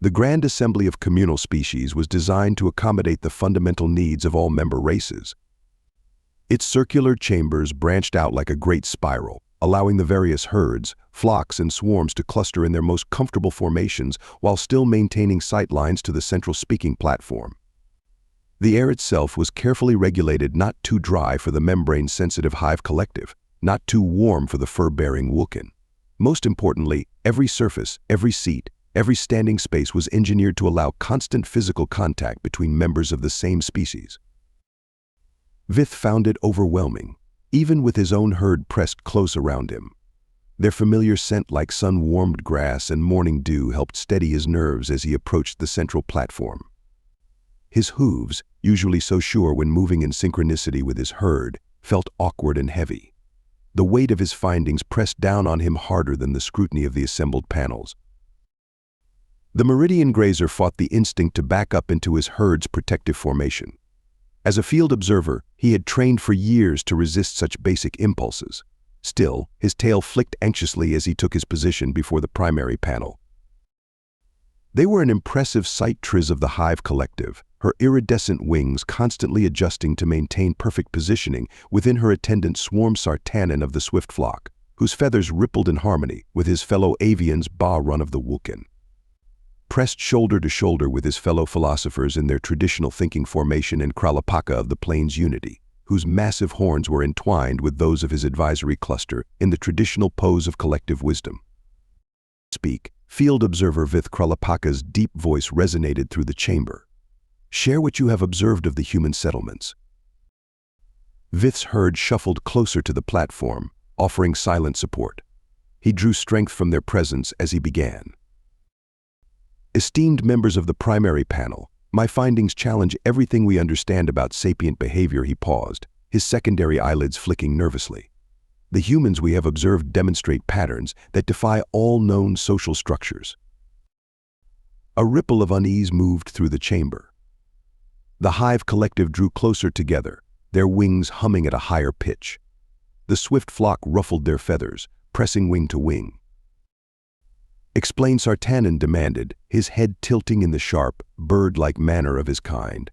The grand assembly of communal species was designed to accommodate the fundamental needs of all member races. Its circular chambers branched out like a great spiral, allowing the various herds, flocks, and swarms to cluster in their most comfortable formations while still maintaining sight lines to the central speaking platform. The air itself was carefully regulated, not too dry for the membrane-sensitive hive collective, not too warm for the fur-bearing Wulkan. Most importantly, every surface, every seat, every standing space was engineered to allow constant physical contact between members of the same species. Vith found it overwhelming, even with his own herd pressed close around him. Their familiar scent like sun-warmed grass and morning dew helped steady his nerves as he approached the central platform. His hooves, usually so sure when moving in synchronicity with his herd, felt awkward and heavy. The weight of his findings pressed down on him harder than the scrutiny of the assembled panels. The Meridian grazer fought the instinct to back up into his herd's protective formation. As a field observer, he had trained for years to resist such basic impulses. Still, his tail flicked anxiously as he took his position before the primary panel. They were an impressive sight, Triz of the hive collective, her iridescent wings constantly adjusting to maintain perfect positioning within her attendant swarm Sartanin of the swift flock, whose feathers rippled in harmony with his fellow avian's Ba run of the Wulkan. Pressed shoulder to shoulder with his fellow philosophers in their traditional thinking formation and Kralapaka of the Plains Unity, whose massive horns were entwined with those of his advisory cluster in the traditional pose of collective wisdom. Speak, field observer Vith Kralapaka's deep voice resonated through the chamber. Share what you have observed of the human settlements. Vith's herd shuffled closer to the platform, offering silent support. He drew strength from their presence as he began. Esteemed members of the primary panel, my findings challenge everything we understand about sapient behavior. He paused, his secondary eyelids flicking nervously. The humans we have observed demonstrate patterns that defy all known social structures. A ripple of unease moved through the chamber. The hive collective drew closer together, their wings humming at a higher pitch. The swift flock ruffled their feathers, pressing wing to wing. Explain, Sartanin demanded, his head tilting in the sharp, bird-like manner of his kind.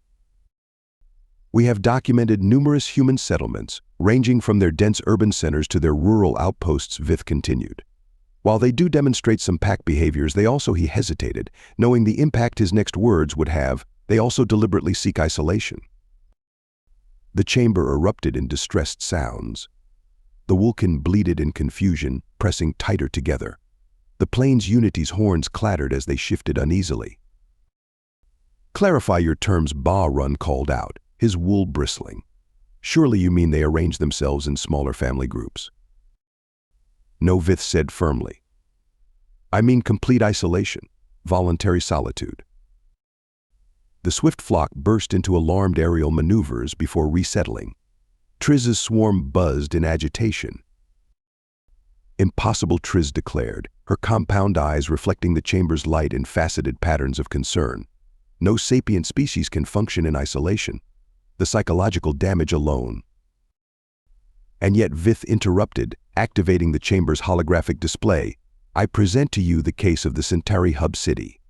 We have documented numerous human settlements, ranging from their dense urban centers to their rural outposts, Vith continued. While they do demonstrate some pack behaviors, he hesitated, knowing the impact his next words would have. They also deliberately seek isolation. The chamber erupted in distressed sounds. The Wulkan bleated in confusion, pressing tighter together. The Plains Unity's horns clattered as they shifted uneasily. Clarify your terms, Ba Run called out, his wool bristling. Surely you mean they arrange themselves in smaller family groups. No, Vith said firmly. I mean complete isolation, voluntary solitude. The swift flock burst into alarmed aerial maneuvers before resettling. Triz's swarm buzzed in agitation. Impossible, Triz declared, her compound eyes reflecting the chamber's light in faceted patterns of concern. No sapient species can function in isolation. The psychological damage alone. And yet Vith interrupted, activating the chamber's holographic display. I present to you the case of the Centauri hub city.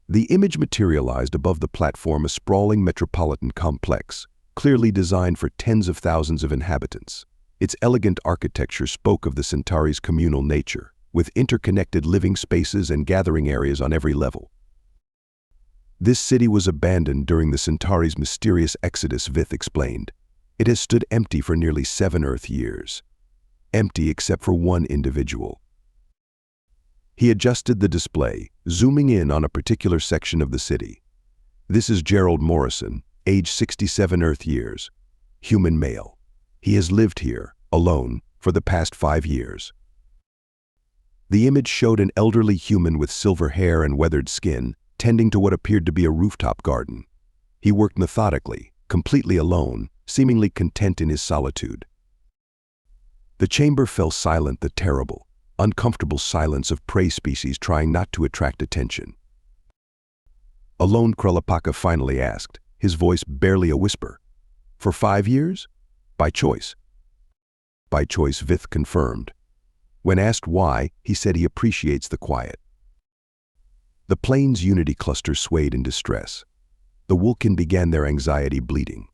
The image materialized above the platform, a sprawling metropolitan complex, clearly designed for tens of thousands of inhabitants. Its elegant architecture spoke of the Centauri's communal nature, with interconnected living spaces and gathering areas on every level. This city was abandoned during the Centauri's mysterious exodus, Vith explained. It has stood empty for nearly 7 Earth years. Empty except for one individual. He adjusted the display, zooming in on a particular section of the city. This is Gerald Morrison, age 67 Earth years. Human male. He has lived here, alone, for the past 5 years. The image showed an elderly human with silver hair and weathered skin, tending to what appeared to be a rooftop garden. He worked methodically, completely alone, seemingly content in his solitude. The chamber fell silent, the terrible, uncomfortable silence of prey species trying not to attract attention. Alone, Kralapaka finally asked, his voice barely a whisper. For 5 years? By choice. By choice, Vith confirmed. When asked why, he said he appreciates the quiet. The plane's Unity cluster swayed in distress. The Vulcan began their anxiety bleeding.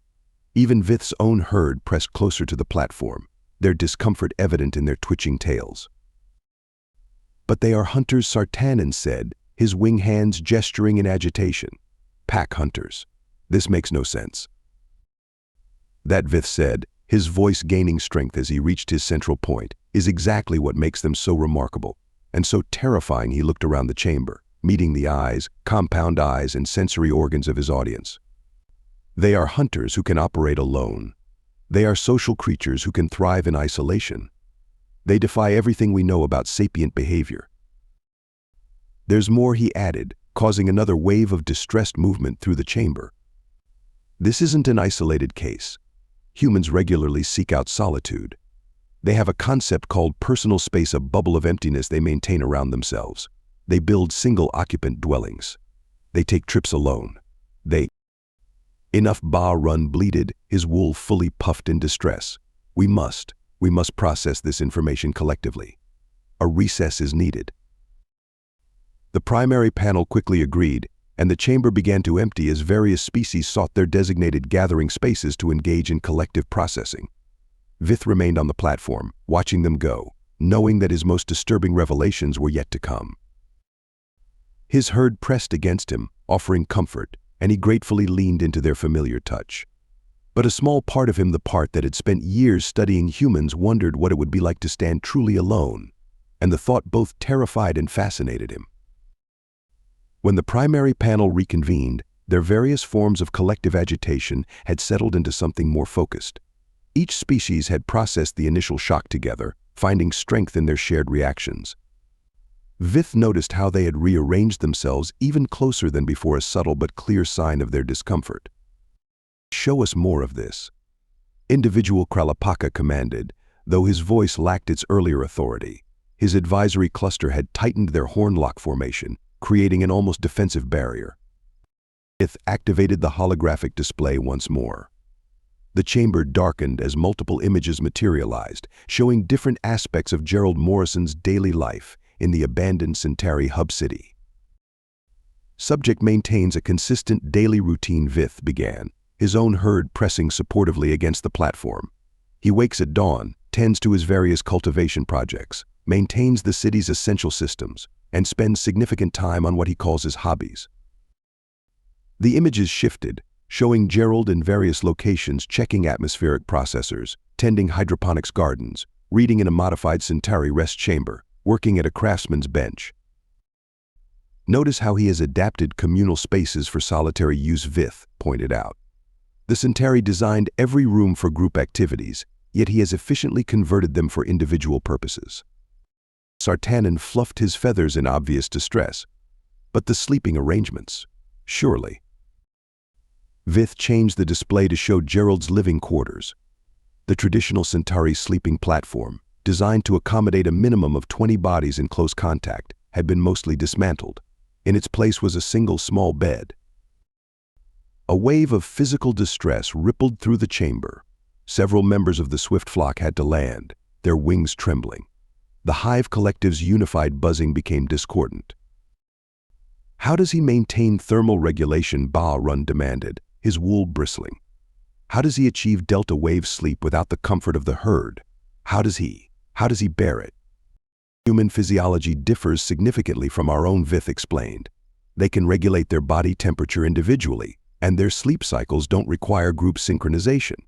Even Vith's own herd pressed closer to the platform, their discomfort evident in their twitching tails. "But they are hunters," Sartanin said, his wing hands gesturing in agitation. "Pack hunters. This makes no sense." "That," Vith said, his voice gaining strength as he reached his central point, "is exactly what makes them so remarkable and so terrifying." He looked around the chamber, meeting the eyes, compound eyes, and sensory organs of his audience. "They are hunters who can operate alone. They are social creatures who can thrive in isolation. They defy everything we know about sapient behavior." "There's more," he added, causing another wave of distressed movement through the chamber. "This isn't an isolated case. Humans regularly seek out solitude. They have a concept called personal space, a bubble of emptiness they maintain around themselves. They build single-occupant dwellings. They take trips alone. They—" "Enough," Ba-Run bleated, his wool fully puffed in distress. We must process this information collectively. A recess is needed." The primary panel quickly agreed, and the chamber began to empty as various species sought their designated gathering spaces to engage in collective processing. Vith remained on the platform, watching them go, knowing that his most disturbing revelations were yet to come. His herd pressed against him, offering comfort, and he gratefully leaned into their familiar touch. But a small part of him, the part that had spent years studying humans, wondered what it would be like to stand truly alone, and the thought both terrified and fascinated him. When the primary panel reconvened, their various forms of collective agitation had settled into something more focused. Each species had processed the initial shock together, finding strength in their shared reactions. Vith noticed how they had rearranged themselves even closer than before, a subtle but clear sign of their discomfort. "Show us more of this," Individual Kralapaka commanded, though his voice lacked its earlier authority. His advisory cluster had tightened their hornlock formation, creating an almost defensive barrier. Vith activated the holographic display once more. The chamber darkened as multiple images materialized, showing different aspects of Gerald Morrison's daily life in the abandoned Centauri hub city. "Subject maintains a consistent daily routine," Vith began, his own herd pressing supportively against the platform. "He wakes at dawn, tends to his various cultivation projects, maintains the city's essential systems, and spends significant time on what he calls his hobbies." The images shifted, showing Gerald in various locations checking atmospheric processors, tending hydroponics gardens, reading in a modified Centauri rest chamber, working at a craftsman's bench. "Notice how he has adapted communal spaces for solitary use," Vith pointed out. "The Centauri designed every room for group activities, yet he has efficiently converted them for individual purposes." Sartanin fluffed his feathers in obvious distress. "But the sleeping arrangements, surely." Vith changed the display to show Gerald's living quarters. The traditional Centauri sleeping platform, designed to accommodate a minimum of 20 bodies in close contact, had been mostly dismantled. In its place was a single small bed. A wave of physical distress rippled through the chamber. Several members of the swift flock had to land, their wings trembling. The Hive Collective's unified buzzing became discordant. "How does he maintain thermal regulation?" Ba-Run demanded, his wool bristling. "How does he achieve delta wave sleep without the comfort of the herd? How does he bear it?" "Human physiology differs significantly from our own," Vith explained. "They can regulate their body temperature individually, and their sleep cycles don't require group synchronization.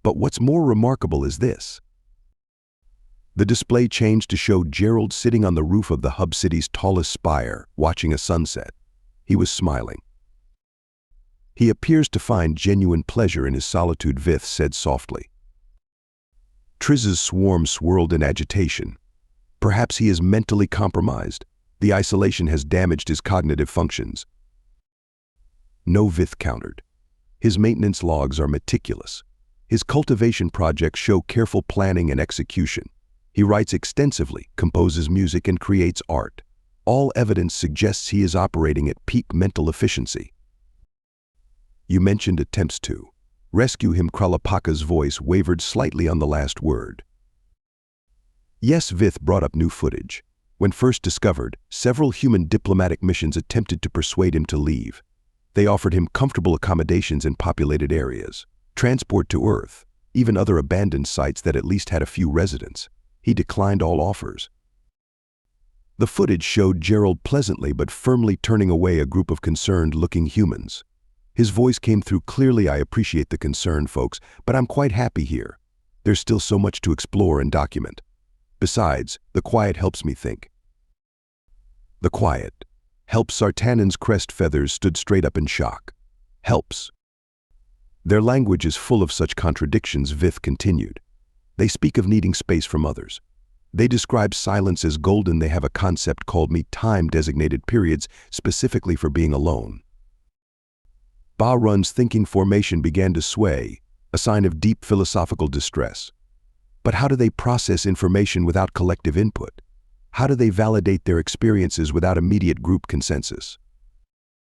But what's more remarkable is this." The display changed to show Gerald sitting on the roof of the hub city's tallest spire, watching a sunset. He was smiling. "He appears to find genuine pleasure in his solitude," Vith said softly. Triz's swarm swirled in agitation. "Perhaps he is mentally compromised. The isolation has damaged his cognitive functions." "No," Vith countered. "His maintenance logs are meticulous. His cultivation projects show careful planning and execution. He writes extensively, composes music, and creates art. All evidence suggests he is operating at peak mental efficiency." "You mentioned attempts to rescue him." Kralapaka's voice wavered slightly on the last word. "Yes," Vith brought up new footage. When first discovered, several human diplomatic missions attempted to persuade him to leave. They offered him comfortable accommodations in populated areas, transport to Earth, even other abandoned sites that at least had a few residents. He declined all offers. The footage showed Gerald pleasantly but firmly turning away a group of concerned-looking humans. His voice came through clearly. "I appreciate the concern, folks, but I'm quite happy here. There's still so much to explore and document. Besides, the quiet helps me think." The quiet helps. Sartanen's crest feathers stood straight up in shock. Helps. Their language is full of such contradictions, Vith continued. They speak of needing space from others. They describe silence as golden. They have a concept called me time-designated periods specifically for being alone. Bahrain's thinking formation began to sway, a sign of deep philosophical distress. But how do they process information without collective input? How do they validate their experiences without immediate group consensus?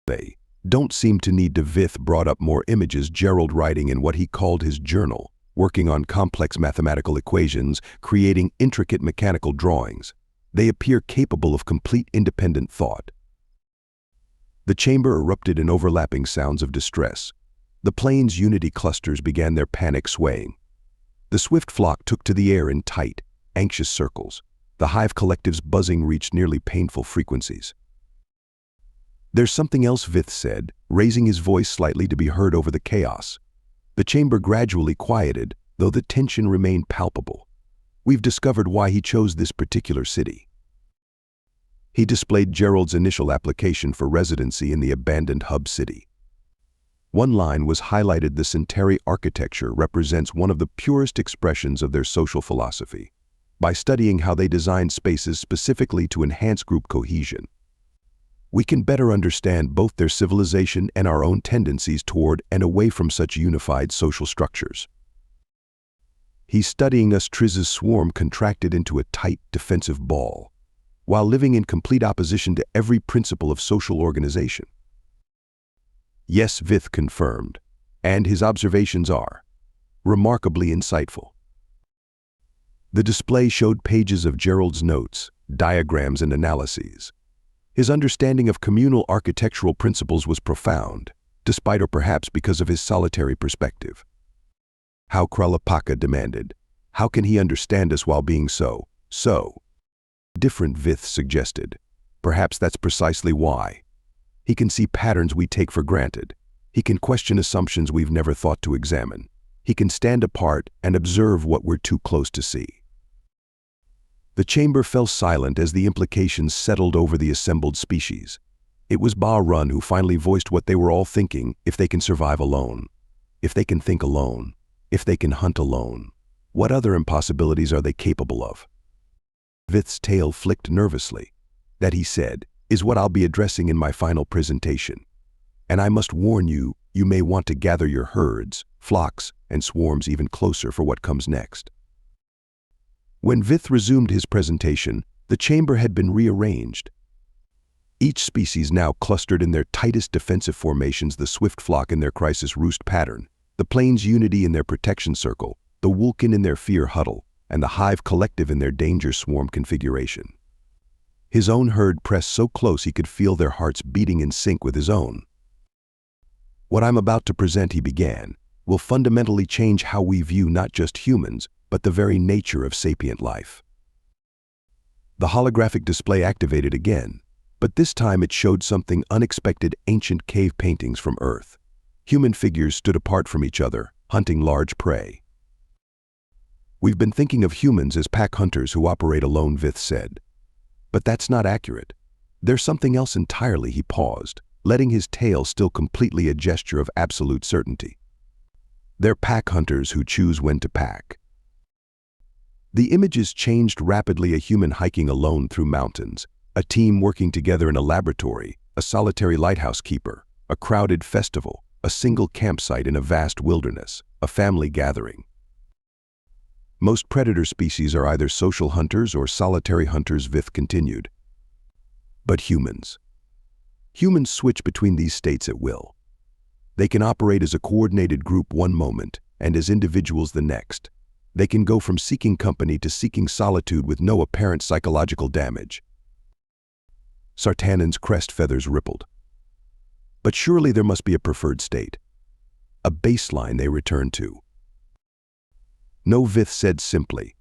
They don't seem to need to. Vith brought up more images. Gerald writing in what he called his journal, working on complex mathematical equations, creating intricate mechanical drawings. They appear capable of complete independent thought. The chamber erupted in overlapping sounds of distress. The plane's unity clusters began their panic swaying. The swift flock took to the air in tight, anxious circles. The hive collective's buzzing reached nearly painful frequencies. "There's something else," Vith said, raising his voice slightly to be heard over the chaos. The chamber gradually quieted, though the tension remained palpable. "We've discovered why he chose this particular city." He displayed Gerald's initial application for residency in the abandoned hub city. One line was highlighted. "The Centauri architecture represents one of the purest expressions of their social philosophy. By studying how they designed spaces specifically to enhance group cohesion, we can better understand both their civilization and our own tendencies toward and away from such unified social structures." He's studying us. Triz's swarm contracted into a tight, defensive ball, while living in complete opposition to every principle of social organization. "Yes," Vith confirmed, and his observations are remarkably insightful. The display showed pages of Gerald's notes, diagrams, and analyses. His understanding of communal architectural principles was profound, despite or perhaps because of his solitary perspective. "How," Kralapaka demanded. "How can he understand us while being so different?" Vith suggested. "Perhaps that's precisely why. He can see patterns we take for granted. He can question assumptions we've never thought to examine. He can stand apart and observe what we're too close to see." The chamber fell silent as the implications settled over the assembled species. It was Bahrain who finally voiced what they were all thinking. If they can survive alone, if they can think alone, if they can hunt alone, what other impossibilities are they capable of? Vith's tail flicked nervously. "That," he said, "is what I'll be addressing in my final presentation. And I must warn you, you may want to gather your herds, flocks, and swarms even closer for what comes next." When Vith resumed his presentation, the chamber had been rearranged. Each species now clustered in their tightest defensive formations, the swift flock in their crisis roost pattern, the plane's unity in their protection circle, the Vulcan in their fear huddle, and the hive collective in their danger swarm configuration. His own herd pressed so close he could feel their hearts beating in sync with his own. "What I'm about to present," he began, "will fundamentally change how we view not just humans, but the very nature of sapient life." The holographic display activated again, but this time it showed something unexpected: ancient cave paintings from Earth. Human figures stood apart from each other, hunting large prey. "We've been thinking of humans as pack hunters who operate alone," Vith said. "But that's not accurate. There's something else entirely." He paused, letting his tail still completely a gesture of absolute certainty. "They're pack hunters who choose when to pack." The images changed rapidly: a human hiking alone through mountains, a team working together in a laboratory, a solitary lighthouse keeper, a crowded festival, a single campsite in a vast wilderness, a family gathering. "Most predator species are either social hunters or solitary hunters," Vith continued. "But humans switch between these states at will. They can operate as a coordinated group one moment and as individuals the next. They can go from seeking company to seeking solitude with no apparent psychological damage. Sartanen's crest feathers rippled. But surely there must be a preferred state. A baseline they return to. No, Vith said simply.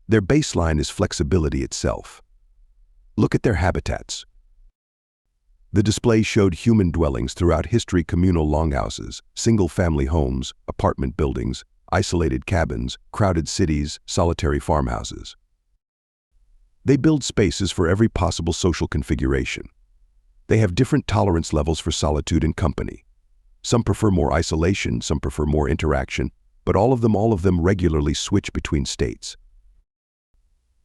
Their baseline is flexibility itself. Look at their habitats. The display showed human dwellings throughout history: communal longhouses, single-family homes, apartment buildings, isolated cabins, crowded cities, solitary farmhouses. They build spaces for every possible social configuration. They have different tolerance levels for solitude and company. Some prefer more isolation, some prefer more interaction, but all of them regularly switch between states.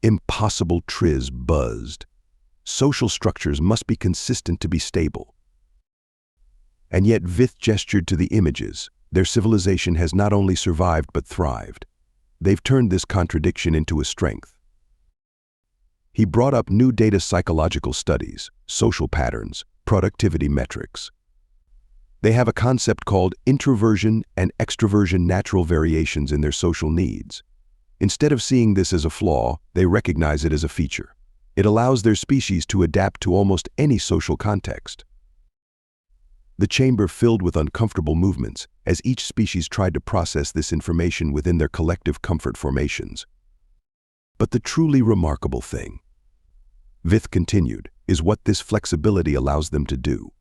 Impossible, Triz buzzed. Social structures must be consistent to be stable. And yet Vith gestured to the images. Their civilization has not only survived but thrived. They've turned this contradiction into a strength. He brought up new data: psychological studies, social patterns, productivity metrics. They have a concept called introversion and extroversion, natural variations in their social needs. Instead of seeing this as a flaw, they recognize it as a feature. It allows their species to adapt to almost any social context. The chamber filled with uncomfortable movements as each species tried to process this information within their collective comfort formations. But the truly remarkable thing, Vith continued, is what this flexibility allows them to do.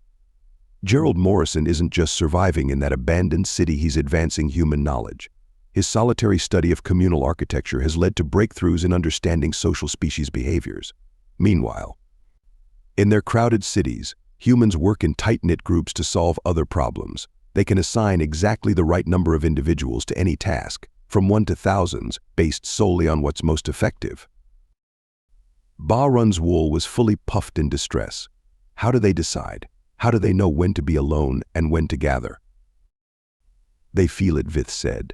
Gerald Morrison isn't just surviving in that abandoned city, he's advancing human knowledge. His solitary study of communal architecture has led to breakthroughs in understanding social species behaviors. Meanwhile, in their crowded cities, humans work in tight-knit groups to solve other problems. They can assign exactly the right number of individuals to any task, from 1 to thousands, based solely on what's most effective. Bahrain's wool was fully puffed in distress. How do they decide? How do they know when to be alone and when to gather? They feel it, Vith said.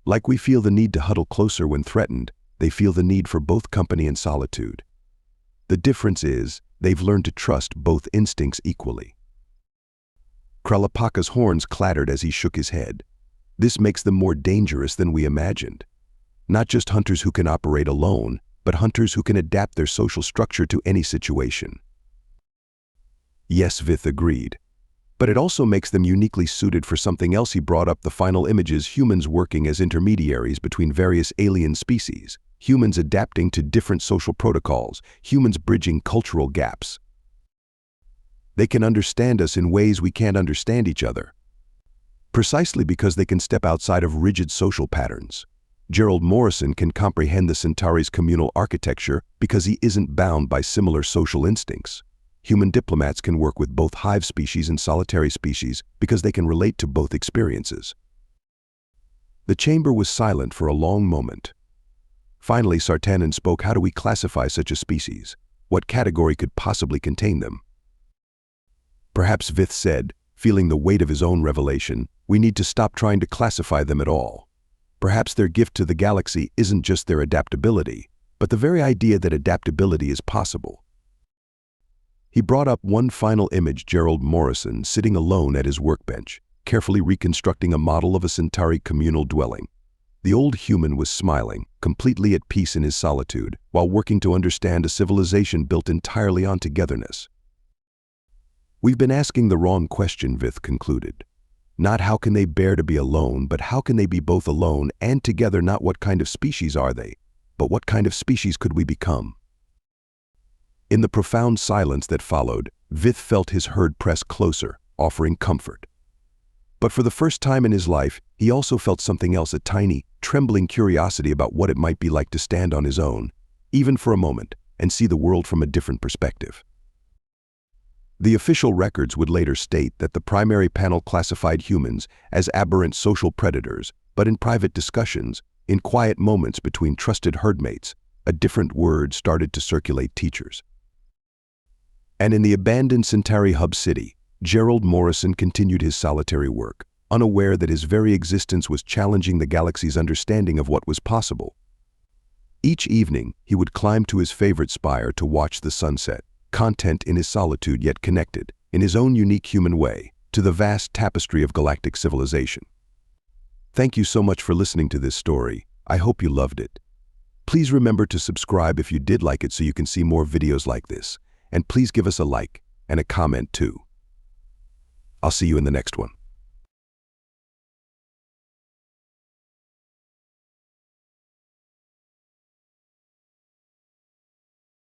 Like we feel the need to huddle closer when threatened, they feel the need for both company and solitude. The difference is, they've learned to trust both instincts equally. Kralapaka's horns clattered as he shook his head. This makes them more dangerous than we imagined. Not just hunters who can operate alone, but hunters who can adapt their social structure to any situation. Yes, Vith agreed. But it also makes them uniquely suited for something else. He brought up the final images: humans working as intermediaries between various alien species, humans adapting to different social protocols, humans bridging cultural gaps. They can understand us in ways we can't understand each other. Precisely because they can step outside of rigid social patterns. Gerald Morrison can comprehend the Centauri's communal architecture because he isn't bound by similar social instincts. Human diplomats can work with both hive species and solitary species because they can relate to both experiences. The chamber was silent for a long moment. Finally, Sartanen spoke. How do we classify such a species? What category could possibly contain them? Perhaps, Vith said, feeling the weight of his own revelation, we need to stop trying to classify them at all. Perhaps their gift to the galaxy isn't just their adaptability, but the very idea that adaptability is possible. He brought up one final image: Gerald Morrison sitting alone at his workbench, carefully reconstructing a model of a Centauri communal dwelling. The old human was smiling, completely at peace in his solitude, while working to understand a civilization built entirely on togetherness. We've been asking the wrong question, Vith concluded. Not how can they bear to be alone, but how can they be both alone and together? Not what kind of species are they, but what kind of species could we become? In the profound silence that followed, Vith felt his herd press closer, offering comfort. But for the first time in his life, he also felt something else: a tiny, trembling curiosity about what it might be like to stand on his own, even for a moment, and see the world from a different perspective. The official records would later state that the primary panel classified humans as aberrant social predators, but in private discussions, in quiet moments between trusted herdmates, a different word started to circulate: teachers. And in the abandoned Centauri hub city, Gerald Morrison continued his solitary work, unaware that his very existence was challenging the galaxy's understanding of what was possible. Each evening, he would climb to his favorite spire to watch the sunset, content in his solitude yet connected, in his own unique human way, to the vast tapestry of galactic civilization. Thank you so much for listening to this story. I hope you loved it. Please remember to subscribe if you did like it so you can see more videos like this. And please give us a like and a comment too. I'll see you in the next one.